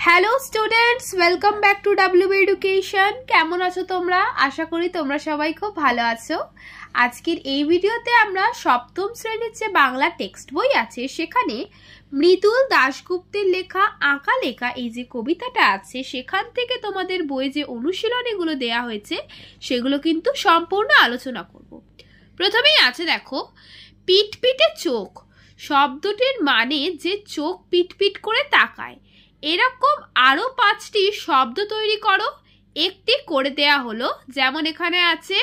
Hello students, welcome back to WB education. কেমন আছো তোমরা? আশা করি তোমরা সবাই খুব ভালো আছো। আজকের এই ভিডিওতে আমরা সপ্তম শ্রেণীর যে বাংলা টেক্সট বই আছে সেখানে মৃদুল দাশগুপ্তের লেখা আঁকা লেখা এই যে কবিতাটা আছে সেখান থেকে তোমাদের বইয়ে যে অনুশীলনীগুলো দেয়া হয়েছে সেগুলো কিন্তু সম্পূর্ণ আলোচনা করব। প্রথমেই আছে দেখো, পিটপিটে চোখ শব্দটির মানে যে চোখ পিটপিট করে তাকায়। এরকম আরো 5টি শব্দ তৈরি করো। একটি করে দেয়া হলো, যেমন এখানে আছে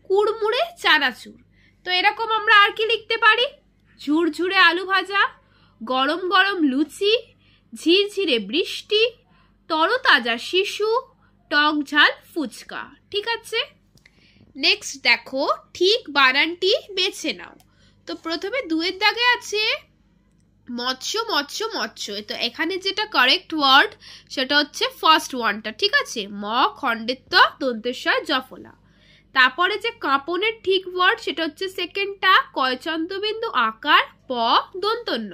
কুড়মুড়ে চানাচুর। তো এরকম আমরা আর কি লিখতে পারি? ঝুরঝুরে আলু ভাজা, গরম গরম লুচি, ঝিরঝিরে বৃষ্টি, তরতাজা শিশু, টক ঝাল ফুচকা। ঠিক আছে, নেক্সট দেখো, ঠিক বানানটি বেছে নাও। তো প্রথমে 2 এর দাগে আছে মৎস্য মৎস্য মৎস্য। তো এখানে যেটা কারেক্ট ওয়ার্ড সেটা হচ্ছে ফার্স্ট ওয়ানটা, ঠিক আছে, ম খণ্ডেত্ব দন্তেশ্বর জফলা। তারপরে যে কাঁপনের ঠিক ওয়ার্ড সেটা হচ্ছে সেকেন্ডটা, কয়চন্দ্রবিন্দু আকার প দন্তন্য।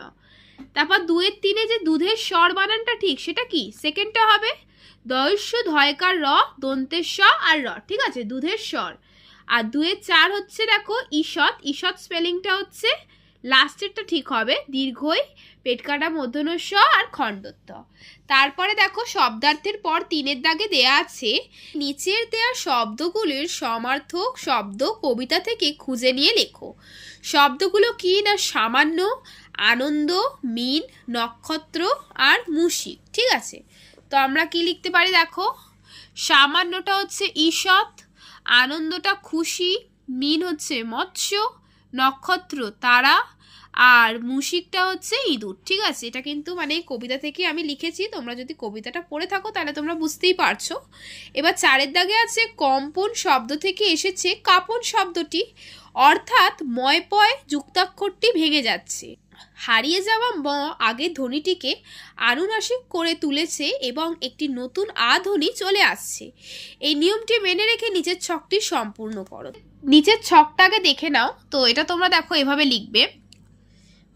তারপর 2 এর 3 যে দুধের স্বর বানানটা ঠিক সেটা কি? সেকেন্ডটা হবে দয়স্য ধয়কার র দন্তেশ্বর আর র, ঠিক আছে, দুধের স্বর। আর 2 এর 4 হচ্ছে দেখো ঈষৎ, ঈষৎ স্পেলিংটা হচ্ছে লাস্টেরটা ঠিক হবে দীর্ঘই পেট কাটা মূর্ধন্য আর খণ্ডত্ব। তারপরে দেখো শব্দার্থের পর 3 এর দাগে দেয়া আছে নিচের দেয়া শব্দগুলির সমার্থক শব্দ কবিতা থেকে খুঁজে নিয়ে লেখো। শব্দগুলো কি না? সামান্য, আনন্দ, মিন, নক্ষত্র আর মুশিক। ঠিক আছে, তো আমরা কি লিখতে পারি দেখো, সামান্যটা হচ্ছে ঈষৎ, আনন্দটা খুশি, মিন হচ্ছে মৎস্য, নক্ষত্র তারা আর মুশিকটা হচ্ছে ইঁদুর। ঠিক আছে, এটা কিন্তু মানে কবিতা থেকে আমি লিখেছি, তোমরা যদি কবিতাটা পড়ে থাকো তাহলে তোমরা বুঝতেই পারছো। এবার 4 এর দাগে আছে কম্পন শব্দ থেকে এসেছে কাপন শব্দটি, অর্থাৎ ময়পয় যুক্তাক্ষরটি ভেঙে যাচ্ছে। হারিয়ে যাওয়া ম আগের ধ্বনিটিকে আনুনাসিক করে তুলেছে এবং একটি নতুন আ ধ্বনি চলে আসছে। এই নিয়মটি মেনে রেখে নিচের ছকটি সম্পূর্ণ করো। নিচের ছকটাকে দেখে নাও। তো এটা তোমরা দেখো এভাবে লিখবে।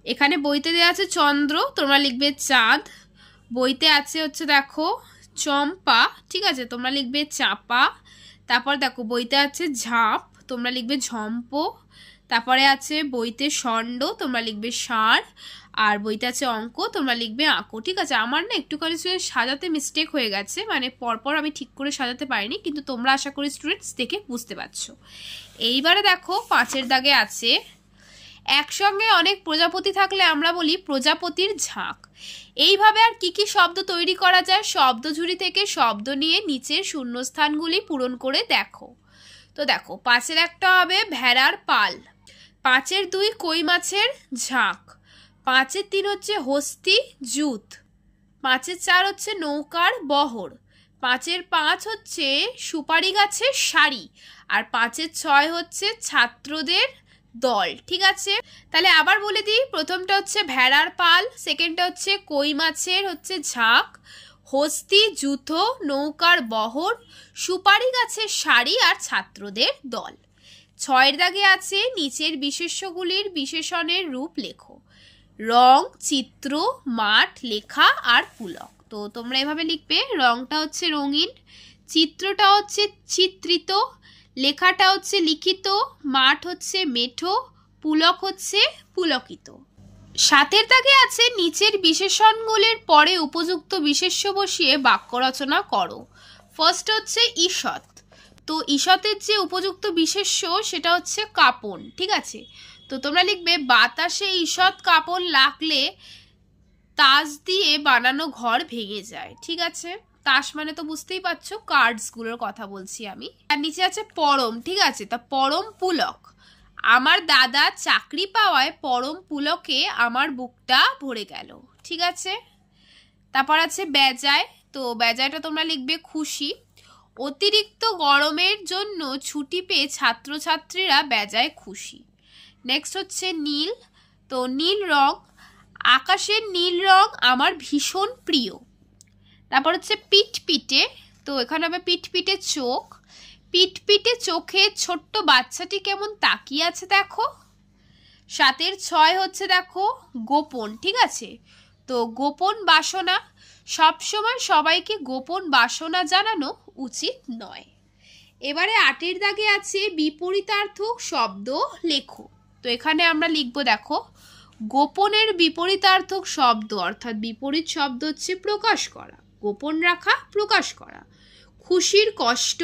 এখানে বইতে দেওয়া আছে চন্দ্র, তোমরা লিখবে চাঁদ। বইতে আছে হচ্ছে দেখো চম্পা, ঠিক আছে, তোমরা লিখবে চাপা। তারপর দেখো বইতে আছে ঝাঁপ, তোমরা লিখবে ঝম্প। তারপরে আছে বইতে ষণ্ড, তোমরা লিখবে ষাঁড়। আর বইতে আছে অঙ্ক, তোমরা লিখবে আঁকো। ঠিক আছে, আমার না একটুখানি সাজাতে মিস্টেক হয়ে গেছে, মানে পরপর আমি ঠিক করে সাজাতে পারিনি, কিন্তু তোমরা আশা করি স্টুডেন্টস দেখে বুঝতে পারছো। এইবারে দেখো 5 এর দাগে আছে একসঙ্গে অনেক প্রজাপতি থাকলে আমরা বলি প্রজাপতির ঝাঁক। এইভাবে আর কি কি শব্দ তৈরি করা যায়? শব্দঝুড়ি থেকে শব্দ নিয়ে নিচের শূন্যস্থানগুলি পূরণ করে দেখো। তো দেখো 5 এর একটা হবে ভেড়ার পাল, 5 এর 2 কই মাছের ঝাঁক, 5 এর 3 হচ্ছে হস্তি জুত, 5 এর 4 হচ্ছে নৌকার বহর, 5 এর 5 হচ্ছে সুপারি গাছের সারি, আর 5 এর 6 হচ্ছে ছাত্রদের দল। ঠিক আছে, তাহলে আবার বলে দিই, প্রথমটা হচ্ছে ভেড়ার পাল, সেকেন্ডটা হচ্ছে কই মাছের হচ্ছে ঝাঁক, হস্তি জুথো নৌকার বহর, সুপারি গাছের সারি আর ছাত্রদের দল। 6 এর দাগে আছে নিচের বিশেষ্যগুলির বিশেষণের রূপ লেখো। রং, চিত্র, মাঠ, লেখা আর পুলক। তো তোমরা এভাবে লিখবে, রংটা হচ্ছে রঙিন, চিত্রটা হচ্ছে চিত্রিত, লেখাটা হচ্ছে লিখিত, মাঠ হচ্ছে মেঠো, পুলক হচ্ছে পুলকিত। 7 এর দাগে আছে নিচের বিশেষণগুলির পরে উপযুক্ত বিশেষ্য বসিয়ে বাক্য রচনা করো। ফার্স্ট হচ্ছে ঈষৎ। তো ঈষতের যে উপযুক্ত বিশেষ্য সেটা হচ্ছে কাপন। ঠিক আছে, তো তোমরা লিখবে বাতাসে ঈষৎ কাপন লাগলে তাস দিয়ে বানানো ঘর ভেঙে যায়। ঠিক আছে, তাস মানে তো বুঝতেই পারছো কার্ডসগুলোর কথা বলছি আমি। আর নিচে আছে পরম। ঠিক আছে, তা পরম পুলক, আমার দাদা চাকরি পাওয়ায় পরম পুলকে আমার বুকটা ভরে গেল। ঠিক আছে, তারপর আছে বেজায়। তো বেজায়টা তোমরা লিখবে খুশি, অতিরিক্ত গরমের জন্য ছুটি পেয়ে ছাত্রছাত্রীরা বেজায় খুশি। নেক্সট হচ্ছে নীল। তো নীল রং, আকাশের নীল রং আমার ভীষণ প্রিয়। তারপর হচ্ছে পিটপিটে। তো এখানে হবে পিটপিটে চোখ, পিটপিটে চোখে ছোট্ট বাচ্চাটি কেমন তাকিয়ে আছে দেখো। 7 এর 6 হচ্ছে দেখো গোপন। ঠিক আছে, তো গোপন বাসনা, সবসময় সবাইকে গোপন বাসনা জানানো উচিত নয়। এবারে 8 দাগে আছে বিপরীতার্থক শব্দ লেখো। তো এখানে আমরা লিখব, দেখো, গোপনের বিপরীতার্থক শব্দ অর্থাৎ বিপরীত শব্দ হচ্ছে প্রকাশ করা, গোপন রাখা, প্রকাশ করা। খুশির কষ্ট,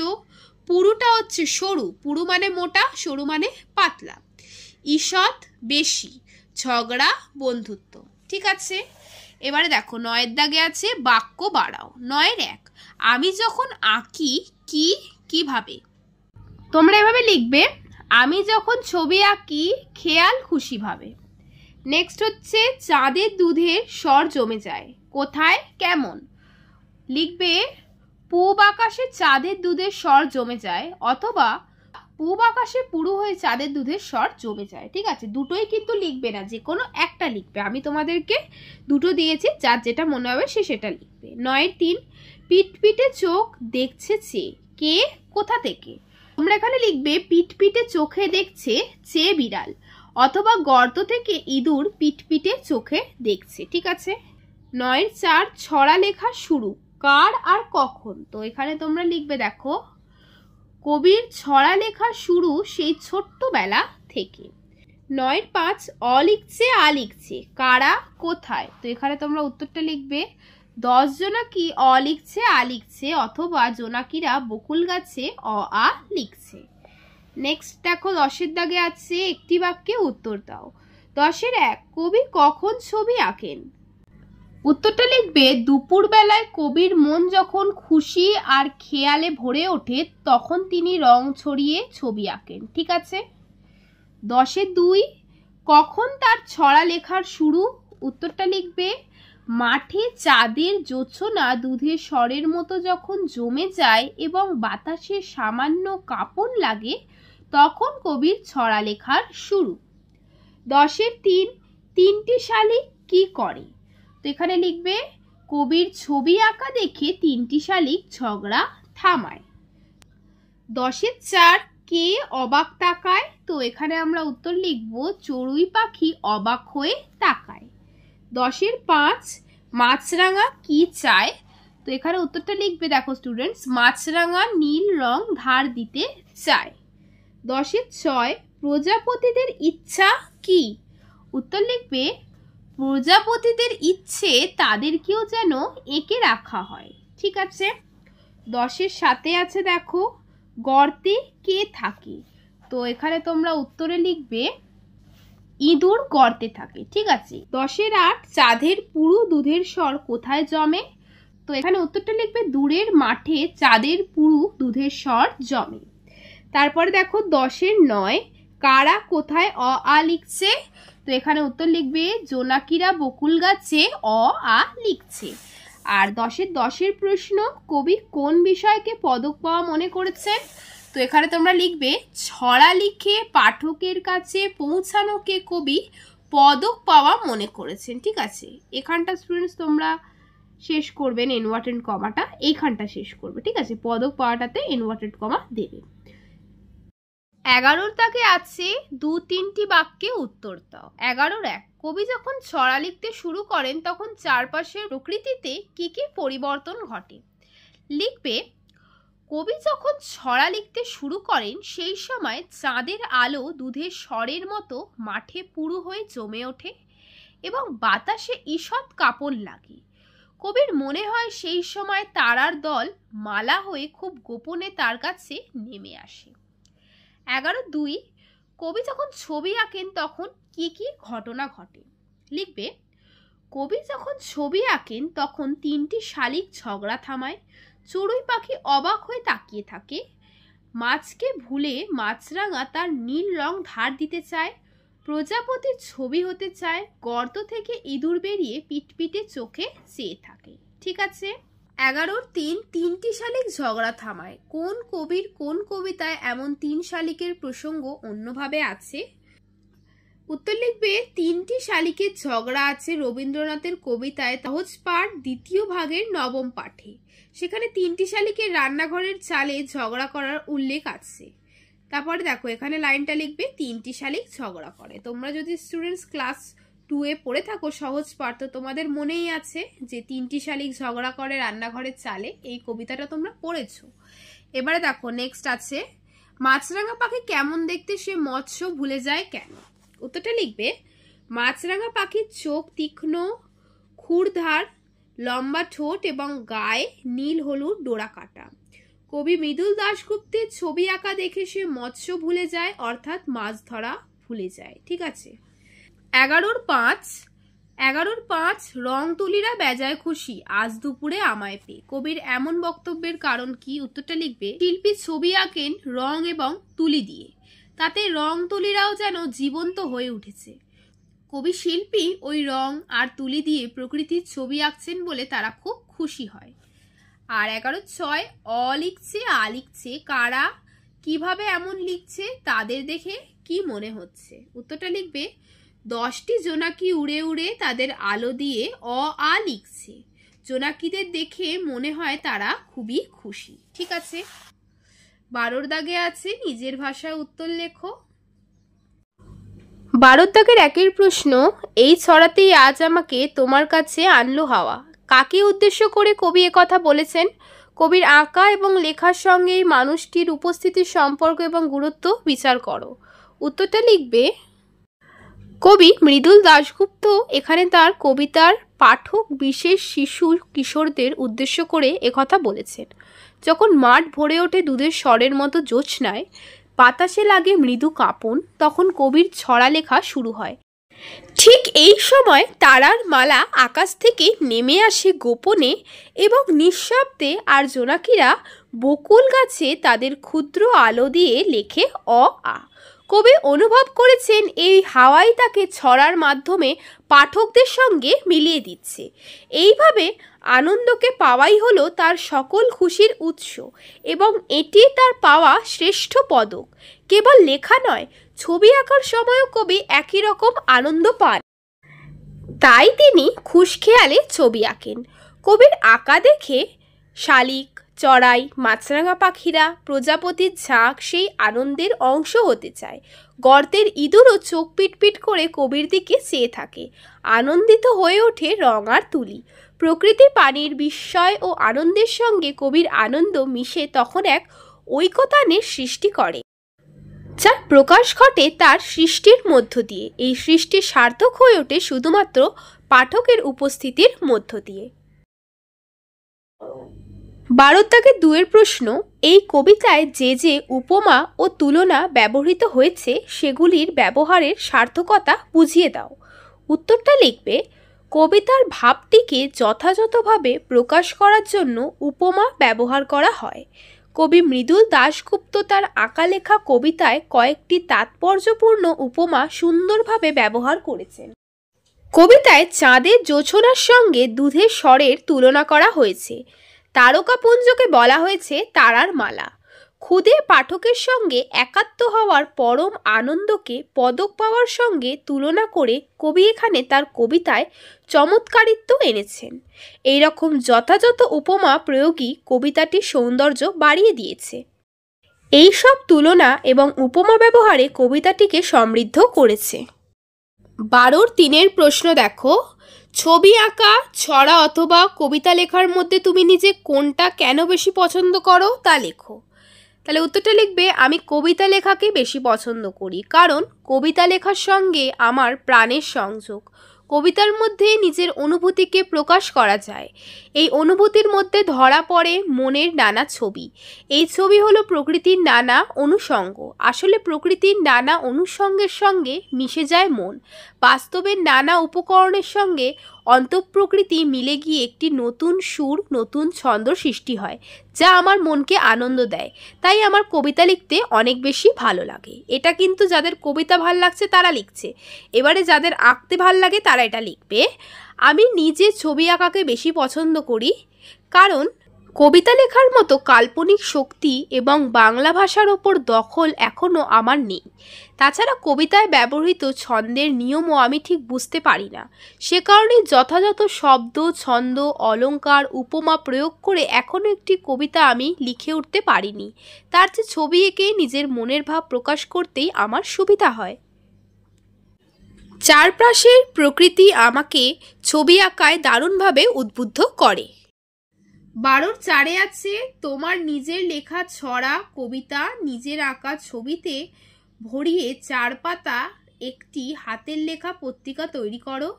পুরুটা হচ্ছে সরু, পুরু মানে মোটা, সরু মানে পাতলা। ঈষৎ বেশি, ঝগড়া বন্ধুত্ব। ঠিক আছে, এবারে দেখো 9 দাগে আছে বাক্য বাড়াও। 9-1 আমি যখন আঁকি কি কিভাবে। তোমরা এভাবে লিখবে, আমি যখন ছবি আঁকি খেয়াল খুশি ভাবে। নেক্সট হচ্ছে চাঁদের দুধের স্বর জমে যায়, কোথায় কেমন। লিখবে পূব আকাশে চাঁদের দুধের স্বর জমে যায়, অথবা পূব আকাশে পুরু হয়ে চাঁদের দুধের স্বর জমে যায়। ঠিক আছে, দুটোই কিন্তু লিখবে না, যে কোনো একটা লিখবে। আমি তোমাদেরকে দুটো দিয়েছি, যার যেটা মনে হবে সে সেটা লিখবে। 9-3 পিটপিটে চোখ দেখছে চেয়ে, কে কোথা থেকে। তোমরা এখানে লিখবে পিটপিটে চোখে দেখছে চেয়ে বিড়াল, অথবা গর্ত থেকে ইঁদুর পিটপিটে চোখে দেখছে। ঠিক আছে। 9-4 ছড়া লেখা শুরু, কার আর কখন। তো এখানে তোমরা লিখবে, দেখো, কবির ছড়া লেখা শুরু সেই ছোট্টবেলা থেকে। 9-5 অ লিখছে আ লিখছে, কারা কোথায়। তো এখানে তোমরা উত্তরটা লিখবে 10 জোনাকি অ লিখছে আ লিখছে, অথবা জোনাকিরা বকুল গাছে অ আ লিখছে। নেক্সট দেখো 10 দাগে আছে একটি বাক্যে উত্তর দাও। 10-1 কবি কখন ছবি আঁকেন। উত্তরটা লিখবে দুপুর বেলায় কবির মন যখন খুশি আর খেয়ালে ভরে ওঠে তখন তিনি রং ছড়িয়ে ছবি আঁকেন। ঠিক আছে। 10-2 কখন তার ছড়া লেখার শুরু। উত্তরটা লিখবে মাঠে চাঁদের জোছনা দুধের স্বরের মতো যখন জমে যায় এবং বাতাসে সামান্য কাঁপন লাগে তখন কবির ছড়া লেখার শুরু। 10-3 তিনটি শালিক কি করে। তো এখানে লিখবে কবির ছবি আঁকা দেখে তিনটি শালিক ঝগড়া থামায়। 10-4 কে অবাক তাকায়। তো এখানে আমরা উত্তর লিখব চড়ুই পাখি অবাক হয়ে তাকায়। 10-5 মাছরাঙা কি চায়। তো এখানে উত্তরটা লিখবে, দেখো স্টুডেন্টস, মাছরাঙা নীল রং ধার দিতে চায়। 10-6 প্রজাপতিদের ইচ্ছা কি। উত্তর লিখবে প্রজাপতিদের ইচ্ছে তাদেরকেও যেন এঁকে রাখা হয়। ঠিক আছে। 10-7 আছে, দেখো, গর্তে কে থাকে। তো এখানে তোমরা উত্তরে লিখবে ইঁদুর গর্তে থাকে। ঠিক আছে। 10-8 চাঁদের পুরু দুধের স্বর কোথায় জমে। তো এখানে উত্তরটা লিখবে দূরের মাঠে চাঁদের পুরু দুধের স্বর জমে। তারপরে দেখো 10-9 কারা কোথায় অ আ লিখছে। তো এখানে উত্তর লিখবে জোনাকিরা বকুল গাছে অ আ লিখছে। আর 10-10 প্রশ্ন কবি কোন বিষয়কে পদক পাওয়া মনে করেছেন। তো এখানে তোমরা লিখবে ছড়া লিখে পাঠকের কাছে পৌঁছানোকে কবি পদক পাওয়া মনে করেছেন। ঠিক আছে। এখানটা স্টুডেন্টস তোমরা শেষ করবেন ইনভার্টেড কমাটা, এইখানটা শেষ করবে। ঠিক আছে। পদক পাওয়াটাতে ইনভার্টেড কমা দেবে। 11 দাগে আছে 2-3টি বাক্যে উত্তর দাও। 11-1 কবি যখন ছড়া লিখতে শুরু করেন তখন চারপাশের প্রকৃতিতে কি কি পরিবর্তন ঘটে। লিখবে কবি যখন ছড়া লিখতে শুরু করেন সেই সময় চাঁদের আলো দুধের স্বরের মতো মাঠে পুরু হয়ে জমে ওঠে এবং বাতাসে ঈষৎ কাঁপন লাগে। কবির মনে হয় সেই সময় তারার দল মালা হয়ে খুব গোপনে তার কাছে নেমে আসে। 11-2 কবি যখন ছবি আঁকেন তখন কি কি ঘটনা ঘটে। লিখবে কবি যখন ছবি আঁকেন তখন তিনটি শালিক ঝগড়া থামায়, চড়ুই পাখি অবাক হয়ে তাকিয়ে থাকে, মাছকে ভুলে মাছরাঙা তার নীল রং ধার দিতে চায়, প্রজাপতির ছবি হতে চায়, গর্ত থেকে ইঁদুর বেরিয়ে পিটপিটে চোখে চেয়ে থাকে। ঠিক আছে। 11-3 তিনটি শালিক ঝগড়া থামায়। কোন কবির কোন কবিতায় এমন 3 শালিকের প্রসঙ্গ অন্যভাবে আছে। উত্তর লিখবে তিনটি শালিকের ঝগড়া আছে রবীন্দ্রনাথের কবিতায় সহজ পাঠ 2য় ভাগের 9ম পাঠে। সেখানে 3টি শালিকের রান্নাঘরের চালে ঝগড়া করার উল্লেখ আছে। তারপরে দেখো এখানে লাইনটা লিখবে 3টি শালিক ঝগড়া করে। তোমরা যদি স্টুডেন্টস ক্লাস 2-এ পড়ে থাকো সহজ পাঠ, তো তোমাদের মনেই আছে যে 3টি শালিক ঝগড়া করে রান্নাঘরের চালে, এই কবিতাটা তোমরা পড়েছো। এবারে দেখো নেক্সট আছে, মাছরাঙা পাখি কেমন দেখতে সে মৎস্য ভুলে যায় কেন। উত্তরটা লিখবে, মাছরাঙা পাখির চোখ তীক্ষ্ণ, ক্ষুরধার, লম্বা ঠোঁট এবং গায়ে নীল হলুদ ডোরা কাটা। কবি মৃদুল দাশগুপ্তের ছবি আঁকা দেখে সে মৎস্য ভুলে যায়, অর্থাৎ মাছ ধরা ভুলে যায়। ঠিক আছে। 11-5 রং তুলিরা বেজায় খুশি আজ দুপুরে আমায় পেয়ে। কবির এমন বক্তব্যের কারণ কি। উত্তরটা লিখবে, শিল্পী ছবি আঁকেন রং এবং তুলি দিয়ে, তাতে রং তুলিরাও যেন জীবন্ত হয়ে উঠেছে। কবি শিল্পী ওই রং আর তুলি দিয়ে প্রকৃতির ছবি আঁকছেন বলে তারা খুব খুশি হয়। আর 11-6 অ লিখছে আ লিখছে, কারা কিভাবে এমন লিখছে তাদের দেখে কি মনে হচ্ছে। উত্তরটা লিখবে, 10টি জোনাকি উড়ে উড়ে তাদের আলো দিয়ে অ আ লিখছে, জোনাকিদের দেখে মনে হয় তারা খুবই খুশি। ঠিক আছে। 12 দাগে আছে নিজের ভাষায় উত্তর লেখো। 12 দাগের 1-এর প্রশ্ন, এই ছড়াতেই আজ আমাকে তোমার কাছে আনলো হাওয়া, কাকে উদ্দেশ্য করে কবি একথা বলেছেন। কবির আঁকা এবং লেখার সঙ্গে এই মানুষটির উপস্থিতির সম্পর্ক এবং গুরুত্ব বিচার করো। উত্তরটা লিখবে, কবি মৃদুল দাশগুপ্ত এখানে তার কবিতার পাঠক বিশেষ শিশু কিশোরদের উদ্দেশ্য করে একথা বলেছেন। যখন মাঠ ভরে ওঠে দুধের স্বরের মতো জ্যোৎস্নায়, বাতাসে লাগে মৃদু কাঁপন, তখন কবির ছড়া লেখা শুরু হয়। ঠিক এই সময় তারার মালা আকাশ থেকে নেমে আসে গোপনে এবং নিঃশব্দে, আর জোনাকিরা বকুল গাছে তাদের ক্ষুদ্র আলো দিয়ে লেখে অ আ। কবি অনুভব করেছেন এই হাওয়াই তাকে ছড়ার মাধ্যমে পাঠকদের সঙ্গে মিলিয়ে দিচ্ছে। এইভাবে আনন্দকে পাওয়াই হলো তার সকল খুশির উৎস এবং এটি তার পাওয়া শ্রেষ্ঠ পদক। কেবল লেখা নয়, ছবি আঁকার সময়ও কবি একই রকম আনন্দ পান, তাই তিনি খুশখেয়ালে ছবি আঁকেন। কবির আঁকা দেখে শালিক, চড়াই, মাছরাঙা পাখিরা, প্রজাপতির ঝাঁক সেই আনন্দের অংশ হতে চায়। গর্তের ইঁদুরও চোখ পিটপিট করে কবির দিকে চেয়ে থাকে। আনন্দিত হয়ে ওঠে রং আর তুলি। প্রকৃতি পানির বিস্ময় ও আনন্দের সঙ্গে কবির আনন্দ মিশে তখন এক ঐকতানের সৃষ্টি করে, যার প্রকাশ ঘটে তার সৃষ্টির মধ্য দিয়ে। এই সৃষ্টি সার্থক হয়ে ওঠে শুধুমাত্র পাঠকের উপস্থিতির মধ্য দিয়ে। 12 দাগের 2-এর প্রশ্ন, এই কবিতায় যে যে উপমা ও তুলনা ব্যবহৃত হয়েছে সেগুলির ব্যবহারের সার্থকতা বুঝিয়ে দাও। উত্তরটা লিখবে, কবিতার ভাবটিকে যথাযথভাবে প্রকাশ করার জন্য উপমা ব্যবহার করা হয়। কবি মৃদুল দাশগুপ্ত তার আঁকা লেখা কবিতায় কয়েকটি তাৎপর্যপূর্ণ উপমা সুন্দরভাবে ব্যবহার করেছেন। কবিতায় চাঁদের জোছনার সঙ্গে দুধের স্বরের তুলনা করা হয়েছে। তারকাপুঞ্জকে বলা হয়েছে তারার মালা। খুদে পাঠকের সঙ্গে একাত্ম হওয়ার পরম আনন্দকে পদক পাওয়ার সঙ্গে তুলনা করে কবি এখানে তার কবিতায় চমৎকারিত্ব এনেছেন। এই রকম যথাযথ উপমা প্রয়োগই কবিতাটির সৌন্দর্য বাড়িয়ে দিয়েছে। এই সব তুলনা এবং উপমা ব্যবহারে কবিতাটিকে সমৃদ্ধ করেছে। 12-3 প্রশ্ন দেখো, ছবি আঁকা, ছড়া অথবা কবিতা লেখার মধ্যে তুমি নিজে কোনটা কেন বেশি পছন্দ করো তা লেখো। তাহলে উত্তরটা লিখবে, আমি কবিতা লেখাকে বেশি পছন্দ করি, কারণ কবিতা লেখার সঙ্গে আমার প্রাণের সংযোগ। কবিতার মধ্যে নিজের অনুভূতিকে প্রকাশ করা যায়। এই অনুভূতির মধ্যে ধরা পড়ে মনের নানা ছবি। এই ছবি হলো প্রকৃতির নানা অনুষঙ্গ। আসলে প্রকৃতির নানা অনুষঙ্গের সঙ্গে মিশে যায় মন। বাস্তবের নানা উপকরণের সঙ্গে অন্তঃপ্রকৃতি মিলে গিয়ে একটি নতুন সুর, নতুন ছন্দ সৃষ্টি হয়, যা আমার মনকে আনন্দ দেয়। তাই আমার কবিতা লিখতে অনেক বেশি ভালো লাগে। এটা কিন্তু যাদের কবিতা ভাল লাগছে তারা লিখছে, এবারে যাদের আঁকতে ভাল লাগে তারা এটা লিখবে। আমি নিজে ছবি আঁকাকে বেশি পছন্দ করি, কারণ কবিতা লেখার মতো কাল্পনিক শক্তি এবং বাংলা ভাষার ওপর দখল এখনও আমার নেই। তাছাড়া কবিতায় ব্যবহৃত ছন্দের নিয়মও আমি ঠিক বুঝতে পারি না। সে কারণে যথাযথ শব্দ, ছন্দ, অলঙ্কার, উপমা প্রয়োগ করে এখনও একটি কবিতা আমি লিখে উঠতে পারিনি। তার চেয়ে ছবি এঁকে নিজের মনের ভাব প্রকাশ করতেই আমার সুবিধা হয়। চারপাশের প্রকৃতি আমাকে ছবি আঁকায় দারুণভাবে উদ্বুদ্ধ করে। 12-4 আছে তোমার নিজের লেখা ছড়া কবিতা নিজের আঁকা ছবিতে ভরিয়ে 4 পাতা একটি হাতের লেখা পত্রিকা তৈরি করো।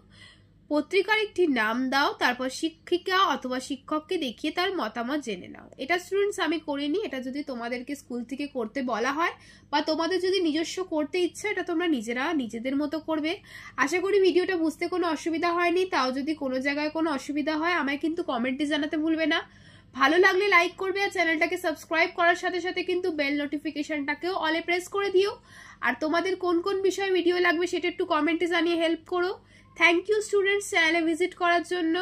পত্রিকার একটি নাম দাও, তারপর শিক্ষিকা অথবা শিক্ষককে দেখিয়ে তার মতামত জেনে নাও। এটা স্টুডেন্টস আমি করিনি, এটা যদি তোমাদেরকে স্কুল থেকে করতে বলা হয় বা তোমাদের যদি নিজস্ব করতে ইচ্ছা, এটা তোমরা নিজেরা নিজেদের মতো করবে। আশা করি ভিডিওটা বুঝতে কোনো অসুবিধা হয়নি। তাও যদি কোনো জায়গায় কোনো অসুবিধা হয় আমায় কিন্তু কমেন্টে জানাতে ভুলবে না। ভালো লাগলে লাইক করবে আর চ্যানেলটাকে সাবস্ক্রাইব করার সাথে সাথে কিন্তু বেল নোটিফিকেশনটাকেও অলে প্রেস করে দিও। আর তোমাদের কোন কোন বিষয়ে ভিডিও লাগবে সেটা একটু কমেন্টে জানিয়ে হেল্প করো। থ্যাংক ইউ স্টুডেন্টস চ্যানেলে ভিজিট করার জন্য।